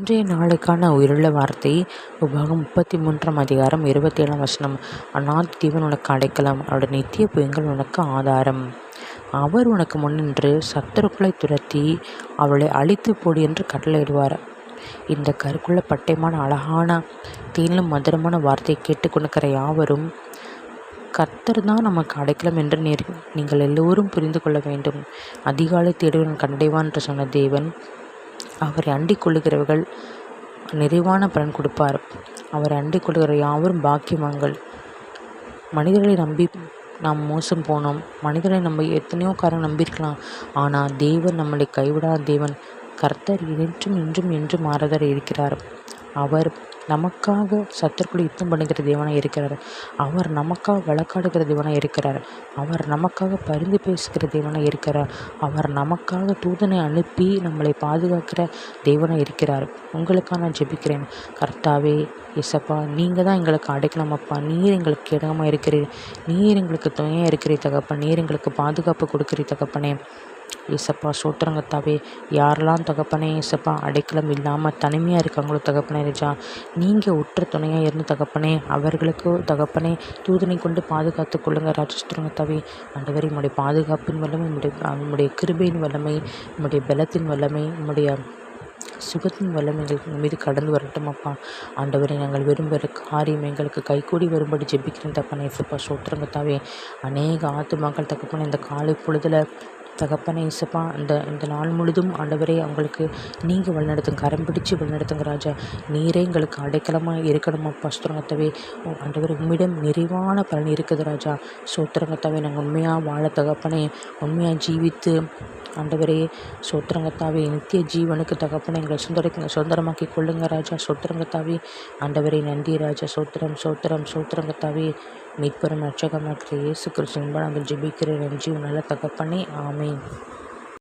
இன்றைய நாளுக்கான உயிருள்ள வார்த்தை உபாகம் 33 27 அநாதி தேவன் உனக்கு அடைக்கலம், அவருடைய நித்திய புயங்கள் உனக்கு ஆதாரம். அவர் உனக்கு முன்னின்று சத்துருக்களை துரத்தி அவளை அழித்து போடு என்று கட்டளையிடுவார். இந்த கருக்குள்ள பட்டயமான அழகான தேனிலும் மதுரமான வார்த்தையை கேட்டுக்கொண்டிருக்கிற யாவரும் கர்த்தர் தான் நமக்கு அடைக்கலம் என்று நீங்கள் எல்லோரும் புரிந்து கொள்ள வேண்டும். அதிகாலை தேடுவன் கண்டடைவான் என்று சொன்ன தேவன் அவரை அண்டிக் கொள்ளுகிறவர்கள் நிறைவான பலன் கொடுப்பார். அவரை அண்டிக் கொள்ளுகிற யாவரும் பாக்கியவான்கள். மனிதர்களை நம்பி நாம் மோசம் போனோம். மனிதர்களை நம்ம எத்தனையோ காரணம் நம்பியிருக்கலாம். ஆனால் தேவன் நம்மளை கைவிடாத தேவன். கர்த்தர் இன்றும் என்றும் மாறாதவர் இருக்கிறார். அவர் நமக்காக சத்துருக்களை யுத்தம் பண்ணுகிற தேவனாக இருக்கிறார். அவர் நமக்காக வழக்காடுகிற தேவனாக இருக்கிறார். அவர் நமக்காக பரிந்து பேசுகிற தேவனாக இருக்கிறார். அவர் நமக்காக தூதனை அனுப்பி நம்மளை பாதுகாக்கிற தேவனாக இருக்கிறார். உங்களுக்காக நான் ஜெபிக்கிறேன். கர்த்தாவே இயேசப்பா, நீங்கள் தான் எங்களுக்கு அடைக்கலாமப்பா. நீர் எங்களுக்கு இடமாக இருக்கிறீர். நீர் எங்களுக்கு துணையாக இருக்கிறீர் தகப்பன். நீர் எங்களுக்கு பாதுகாப்பு கொடுக்கிறீர் தகப்பனே. ஏசப்பா சோத்திரங்கத்தாவே, யாரெல்லாம் தகப்பனே ஏசப்பா அடைக்கலம் இல்லாமல் தனிமையாக இருக்காங்களோ தகப்பனே ராஜா, நீங்கள் உற்ற துணையாக இருந்து தகப்பனே அவர்களுக்கு தகப்பனே தூதனை கொண்டு பாதுகாத்து கொள்ளுங்கள் ராஜா. சோத்திரங்கத்தாவே ஆண்டவரே, உம்முடைய பாதுகாப்பின் வல்லமை, உம்முடைய கிருபையின் வல்லமை, உம்முடைய பலத்தின் வல்லமை, உம்முடைய சுகத்தின் வல்லமை எங்களுக்கு மீது கடந்து வரட்டும் அப்பா. ஆண்டவரை நாங்கள் விரும்புகிற காரியம் எங்களுக்கு கைகூடி வரும்படி ஜெபிக்கிறேன் தகப்பனே ஏசப்பா. சோத்திரங்கத்தாவே அநேக ஆத்துமாக்கள் தகப்பனே இந்த காலை பொழுதில் தகப்பனே இசப்பா இந்த நாள் முழுதும் ஆண்டவரே அவங்களுக்கு நீங்கள் வழிநடத்துங்க, கரம் பிடிச்சி வழிநடத்துங்க ராஜா. நீரே எங்களுக்கு அடைக்கலமாக இருக்கணுமாப்பா. சோத்திரங்கத்தாவே ஆண்டவரே, உம்மிடம் நிறைவான பலன் இருக்குது ராஜா. சோத்திரங்கத்தாவே நாங்கள் உண்மையாக வாழ தகப்பனே, உண்மையாக ஜீவித்து ஆண்டவரே சோத்திரங்கத்தாவே நித்திய ஜீவனுக்கு தகப்பனே எங்களை சுதந்திரமாக்கி கொள்ளுங்க ராஜா. சோத்திரங்கத்தாவே ஆண்டவரே நன்றி ராஜா. சோத்திரங்கத்தாவே மீட்பெரும் ரட்சகமாக இருக்கிற இயேசு கிறிஸ்துவின் நாங்கள் ஜெபிக்கிற நன்றி நல்ல தகப்பனே. ஆமென்.